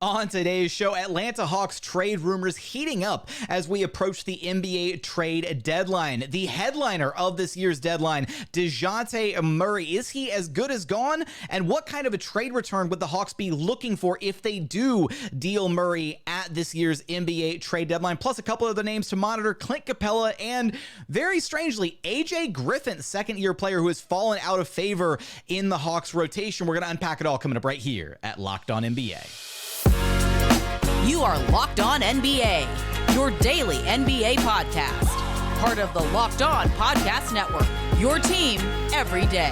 On today's show, Atlanta Hawks trade rumors heating up as we approach the NBA trade deadline. The headliner of this year's deadline, Dejounte Murray. Is he as good as gone? And what kind of a trade return would the Hawks be looking for if they do deal Murray at this year's NBA trade deadline? Plus a couple other names to monitor, Clint Capela and, very strangely, AJ Griffin, second-year player who has fallen out of favor in the Hawks rotation. We're going to unpack it all coming up right here at Locked On NBA. You are Locked On NBA, your daily NBA podcast. Part of the Locked On Podcast Network, your team every day.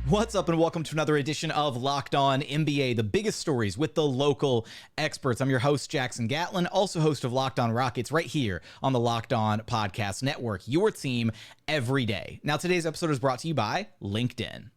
What's up and welcome to another edition of Locked On NBA, the biggest stories with the local experts. I'm your host, Jackson Gatlin, also host of Locked On Rockets right here on the Locked On Podcast Network, your team every day. Now, today's episode is brought to you by LinkedIn.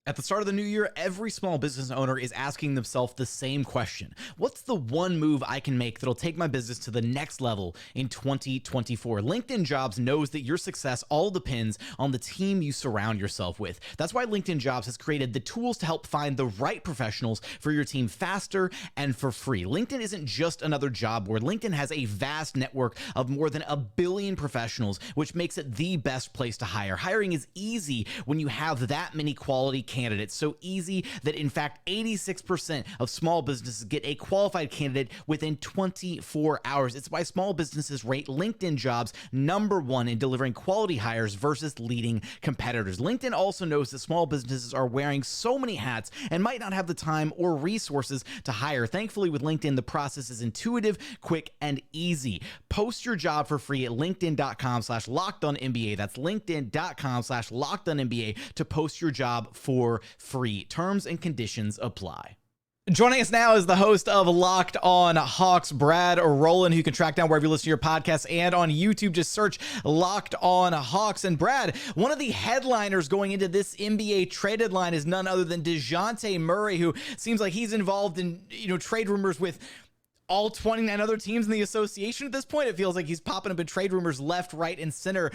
At the start of the new year, every small business owner is asking themselves the same question. What's the one move I can make that'll take my business to the next level in 2024? LinkedIn Jobs knows that your success all depends on the team you surround yourself with. That's why LinkedIn Jobs has created the tools to help find the right professionals for your team faster and for free. LinkedIn isn't just another job board. LinkedIn has a vast network of more than 1 billion professionals, which makes it the best place to hire. Hiring is easy when you have that many quality candidates. So easy that, in fact, 86% of small businesses get a qualified candidate within 24 hours. It's why small businesses rate LinkedIn Jobs #1 in delivering quality hires versus leading competitors. LinkedIn also knows that small businesses are wearing so many hats and might not have the time or resources to hire. Thankfully, with LinkedIn, the process is intuitive, quick, and easy. Post your job for free at linkedin.com/lockedonnba. That's linkedin.com/lockedonnba to post your job for free. Terms and conditions apply. Joining us now is the host of Locked On Hawks, Brad Rowland, who you can track down wherever you listen to your podcast and on YouTube. Just search Locked On Hawks. And Brad, one of the headliners going into this NBA trade deadline is none other than Dejounte Murray, who seems like he's involved in, trade rumors with all 29 other teams in the association at this point. It feels like he's popping up in trade rumors left, right, and center.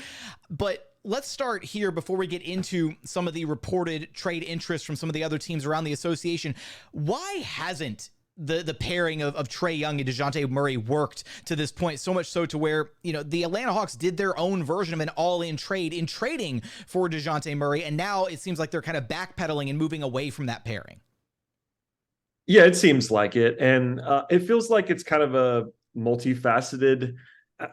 But let's start here before we get into some of the reported trade interest from some of the other teams around the association. Why hasn't the pairing of Trae Young and Dejounte Murray worked to this point, so much so to where, the Atlanta Hawks did their own version of an all-in trade in trading for Dejounte Murray, and now it seems like they're kind of backpedaling and moving away from that pairing? Yeah, it seems like it. And it feels like it's kind of a multifaceted,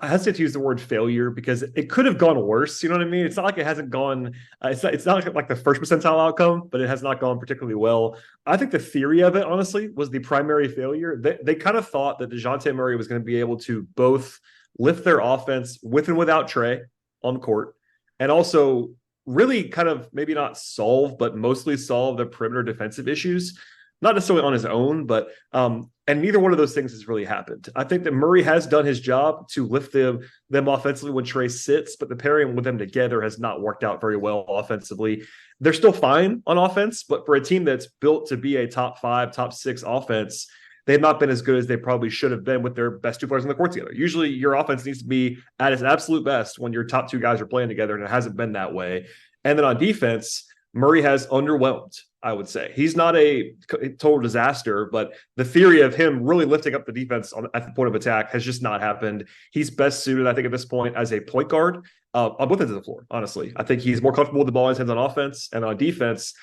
I hesitate to use the word failure because it could have gone worse. You know what I mean? It's not like it hasn't gone, it's not like the first percentile outcome, but it has not gone particularly well. I think the theory of it, honestly, was the primary failure. They kind of thought that Dejounte Murray was going to be able to both lift their offense with and without Trae on the court, and also really kind of maybe not solve, but mostly solve the perimeter defensive issues. Not necessarily on his own, but and neither one of those things has really happened. I think that Murray has done his job to lift them offensively when Trae sits, but the pairing with them together has not worked out very well offensively. They're still fine on offense, but for a team that's built to be a top 5, top 6 offense, they've not been as good as they probably should have been with their best 2 players on the court together. Usually your offense needs to be at its absolute best when your top 2 guys are playing together, and it hasn't been that way. And then on defense, Murray has underwhelmed, I would say. He's not a total disaster, but the theory of him really lifting up the defense at the point of attack has just not happened. He's best suited, I think, at this point as a point guard on both ends of the floor, honestly. I think he's more comfortable with the ball in his hands on offense, and on defense,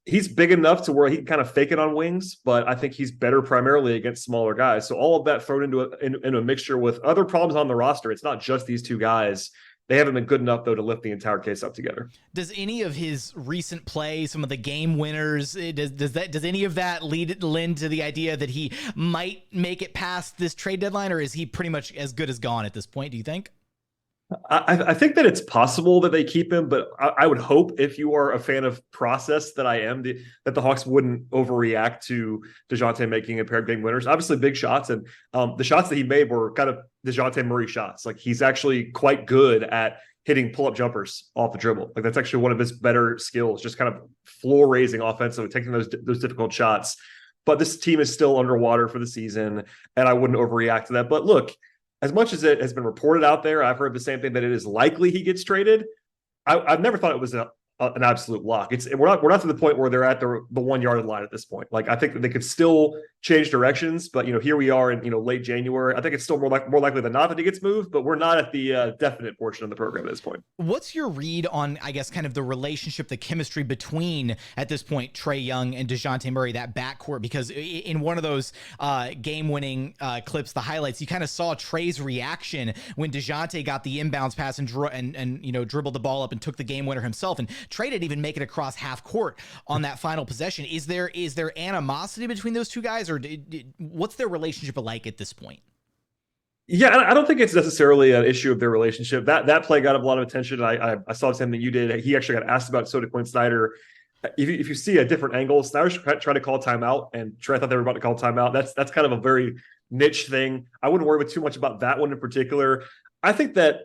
he's big enough to where he can kind of fake it on wings, but I think he's better primarily against smaller guys. So all of that thrown into a mixture with other problems on the roster. It's not just these 2 guys. They haven't been good enough, though, to lift the entire case up together. Does any of his recent play, some of the game winners, does any of that lend to the idea that he might make it past this trade deadline, or is he pretty much as good as gone at this point, do you think? I think that it's possible that they keep him, but I would hope, if you are a fan of process that I am, that the Hawks wouldn't overreact to Dejounte making a pair of game winners. Obviously, big shots, and the shots that he made were kind of Dejounte Murray shots. Like, he's actually quite good at hitting pull-up jumpers off the dribble. Like, that's actually one of his better skills, just kind of floor-raising offensively, taking those difficult shots. But this team is still underwater for the season, and I wouldn't overreact to that. But look, as much as it has been reported out there, I've heard the same thing, that it is likely he gets traded. I've never thought it was an absolute lock. We're not to the point where they're at the 1 yard line at this point. Like I think that they could still change directions, but here we are in late January. I think it's still more likely than not that he gets moved, but we're not at the definite portion of the program at this point. What's your read on, I guess, kind of the relationship, the chemistry between, at this point, Trae Young and Dejounte Murray, that backcourt? Because in one of those game-winning clips, the highlights, you kind of saw Trae's reaction when Dejounte got the inbounds pass and dribbled the ball up and took the game winner himself. And Trae didn't even make it across half court on that final possession. Is there animosity between those two guys, or what's their relationship like at this point? Yeah, I don't think it's necessarily an issue of their relationship. That play got a lot of attention. I saw something you did. He actually got asked about so did Quinn Snyder. If you see a different angle, Snyder's trying to call timeout, and Trae thought they were about to call timeout. That's kind of a very niche thing. I wouldn't worry too much about that one in particular. I think that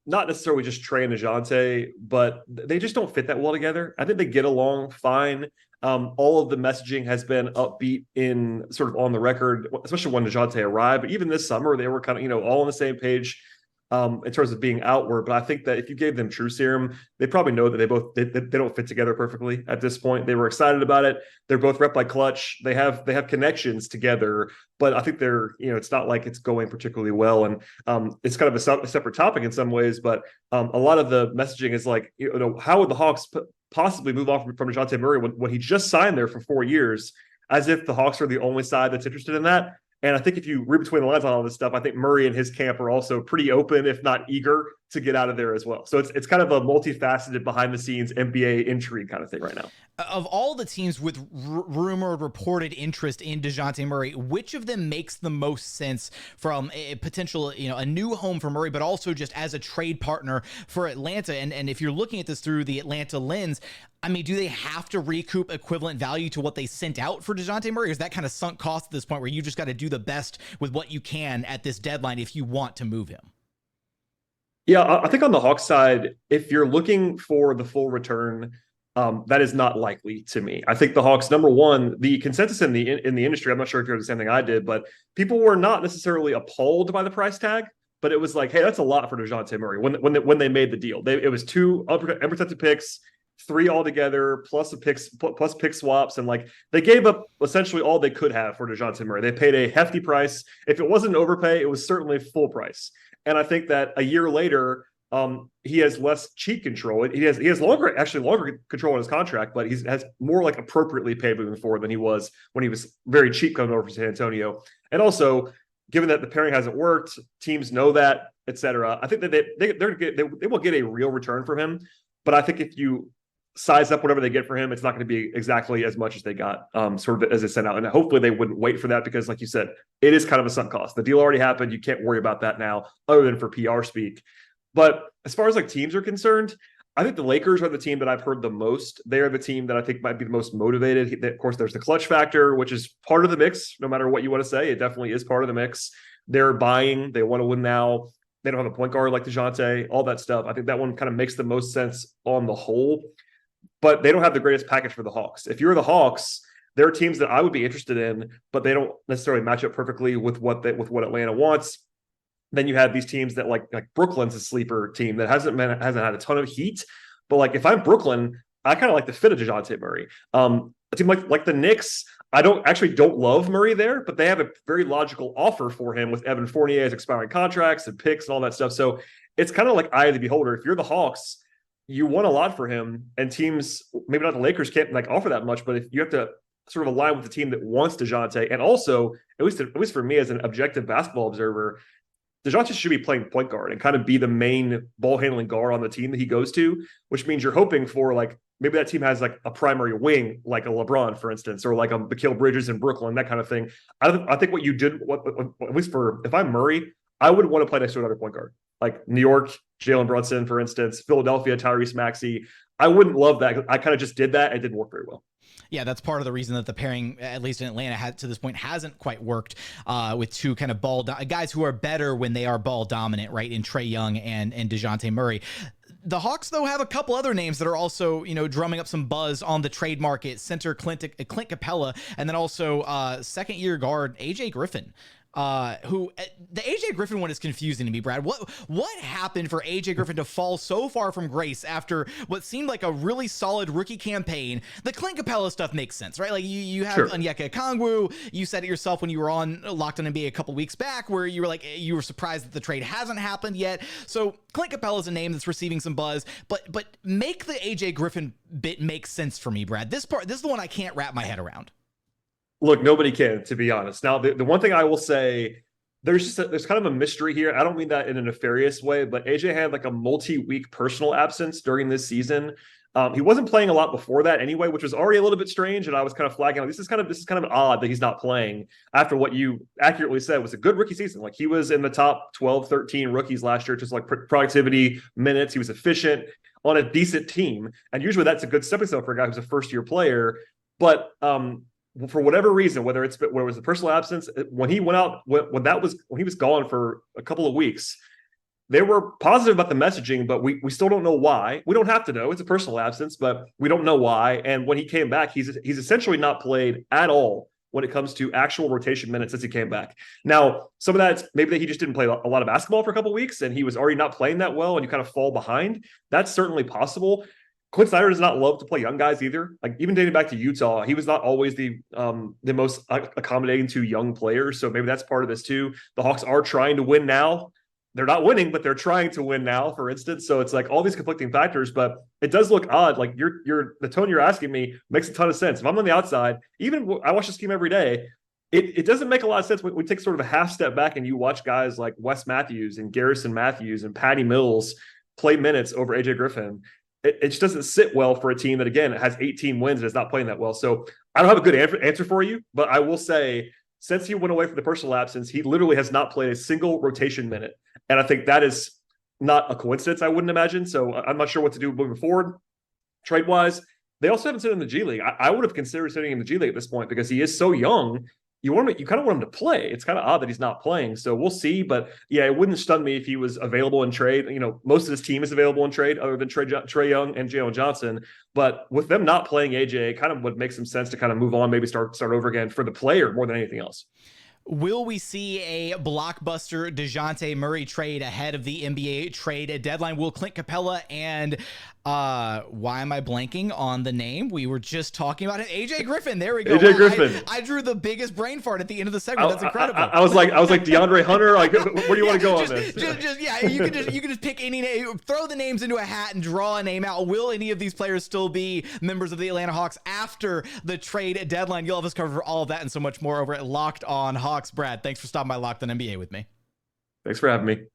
not necessarily just Trae and Dejounte, but they just don't fit that well together. I think they get along fine. All of the messaging has been upbeat in sort of on the record, especially when Dejounte arrived. But even this summer, they were kind of, all on the same page in terms of being outward. But I think that if you gave them true serum, they probably know that they don't fit together perfectly at this point. They were excited about it. They're both rep by clutch. They have connections together, but I think they're, it's not like it's going particularly well. And it's kind of a separate topic in some ways, but a lot of the messaging is like, how would the Hawks possibly move off from Dejounte Murray when he just signed there for 4 years, as if the Hawks are the only side that's interested in that. And I think if you read between the lines on all this stuff, I think Murray and his camp are also pretty open, if not eager, to get out of there as well. So it's kind of a multifaceted, behind-the-scenes NBA intrigue kind of thing right now. Of all the teams with rumored, reported interest in Dejounte Murray, which of them makes the most sense from a potential, a new home for Murray, but also just as a trade partner for Atlanta? And if you're looking at this through the Atlanta lens, I mean, do they have to recoup equivalent value to what they sent out for Dejounte Murray? Or is that kind of sunk cost at this point where you just got to do the best with what you can at this deadline if you want to move him? Yeah, I think on the Hawks side, if you're looking for the full return, that is not likely to me. I think the Hawks, number one, the consensus in the industry, I'm not sure if you heard the same thing I did, but people were not necessarily appalled by the price tag, but it was like, hey, that's a lot for Dejounte Murray when they made the deal. It was 2 unprotected picks, 3 altogether, plus pick swaps, and like they gave up essentially all they could have for Dejounte Murray. They paid a hefty price. If it wasn't an overpay, it was certainly full price. And I think that a year later, he has less cheat control. He has longer control on his contract, but he has more like appropriately paid moving forward than he was when he was very cheap coming over from San Antonio. And also, given that the pairing hasn't worked, teams know that, et cetera. I think that they will get a real return from him. But I think if you size up whatever they get for him, it's not going to be exactly as much as they got sort of as they sent out. And hopefully they wouldn't wait for that because, like you said, it is kind of a sunk cost. The deal already happened. You can't worry about that now other than for PR speak. But as far as like teams are concerned, I think the Lakers are the team that I've heard the most. They are the team that I think might be the most motivated. Of course, there's the clutch factor, which is part of the mix, no matter what you want to say. It definitely is part of the mix. They're buying. They want to win now. They don't have a point guard like Dejounte, all that stuff. I think that one kind of makes the most sense on the whole. But they don't have the greatest package for the Hawks. If you're the Hawks, there are teams that I would be interested in, but they don't necessarily match up perfectly with what Atlanta wants. Then you have these teams that like Brooklyn's a sleeper team that hasn't had a ton of heat. But like if I'm Brooklyn, I kind of like the fit of Dejounte Murray. A team like the Knicks, I don't love Murray there, but they have a very logical offer for him with Evan Fournier's expiring contracts and picks and all that stuff. So it's kind of like eye of the beholder. If you're the Hawks, you want a lot for him, and teams, maybe not the Lakers, can't like offer that much, but if you have to sort of align with the team that wants Dejounte, and also at least for me as an objective basketball observer, Dejounte should be playing point guard and kind of be the main ball handling guard on the team that he goes to, which means you're hoping for like maybe that team has like a primary wing, like a LeBron, for instance, or like a Mikal Bridges in Brooklyn, that kind of thing. I think what you did, at least if I'm Murray, I would want to play next to another point guard. Like New York, Jalen Brunson, for instance, Philadelphia, Tyrese Maxey. I wouldn't love that. I kind of just did that. It didn't work very well. Yeah, that's part of the reason that the pairing, at least in Atlanta, to this point hasn't quite worked with two kind of guys who are better when they are ball dominant, right, in Trae Young and Dejounte Murray. The Hawks, though, have a couple other names that are also, drumming up some buzz on the trade market. Center Clint Capela, and then also second-year guard AJ Griffin. who the AJ Griffin one is confusing to me, Brad. What happened for AJ Griffin to fall so far from grace after what seemed like a really solid rookie campaign? The Clint Capela stuff makes sense, right? Like you have Onyeka Okongwu. You said it yourself when you were on Locked on NBA a couple weeks back, where you were like, you were surprised that the trade hasn't happened yet. So Clint Capela is a name that's receiving some buzz, but make the AJ Griffin bit make sense for me, Brad. This is the one I can't wrap my head around. Look, nobody can, to be honest. Now, the one thing I will say, there's kind of a mystery here. I don't mean that in a nefarious way, but AJ had like a multi-week personal absence during this season. He wasn't playing a lot before that anyway, which was already a little bit strange. And I was kind of flagging, like, this is kind of odd that he's not playing after what you accurately said was a good rookie season. Like, he was in the top 12, 13 rookies last year, just like productivity, minutes. He was efficient on a decent team. And usually that's a good stepping stone for a guy who's a first-year player. But for whatever reason, whether it was the personal absence, when he went out, when he was gone for a couple of weeks, they were positive about the messaging, but we still don't know why. We don't have to know. It's a personal absence, but we don't know why. And when he came back, he's essentially not played at all when it comes to actual rotation minutes since he came back. Now, some of that's maybe that he just didn't play a lot of basketball for a couple of weeks and he was already not playing that well and you kind of fall behind. That's certainly possible. Quinn Snyder does not love to play young guys either. Like, even dating back to Utah, he was not always the most accommodating to young players. So maybe that's part of this too. The Hawks are trying to win now. They're not winning, but they're trying to win now, for instance. So it's like all these conflicting factors, but it does look odd. Like the tone you're asking me makes a ton of sense. If I'm on the outside, even I watch this game every day, it doesn't make a lot of sense when we take sort of a half step back and you watch guys like Wes Matthews and Garrison Matthews and Patty Mills play minutes over AJ Griffin. It just doesn't sit well for a team that, again, has 18 wins and is not playing that well. So I don't have a good answer for you, but I will say, since he went away from the personal absence, he literally has not played a single rotation minute. And I think that is not a coincidence, I wouldn't imagine. So I'm not sure what to do moving forward. Trade-wise, they also haven't sitting in the G League. I would have considered sitting in the G League at this point because he is so young. You kind of want him to play. It's kind of odd that he's not playing. So we'll see. But yeah, it wouldn't stun me if he was available in trade. You know, most of his team is available in trade other than Trae Young and Jalen Johnson. But with them not playing AJ, it kind of would make some sense to kind of move on, maybe start over again for the player more than anything else. Will we see a blockbuster Dejounte Murray trade ahead of the NBA trade deadline? Will Clint Capela and why am I blanking on the name? We were just talking about it. AJ Griffin. There we go. AJ Griffin. I drew the biggest brain fart at the end of the segment. That's incredible. I was like DeAndre Hunter. Like, where do you want to go on this? You can just pick any name, throw the names into a hat, and draw a name out. Will any of these players still be members of the Atlanta Hawks after the trade deadline? You'll have us covered for all of that and so much more over at Locked On Hawks. Brad, thanks for stopping by Locked On NBA with me. Thanks for having me.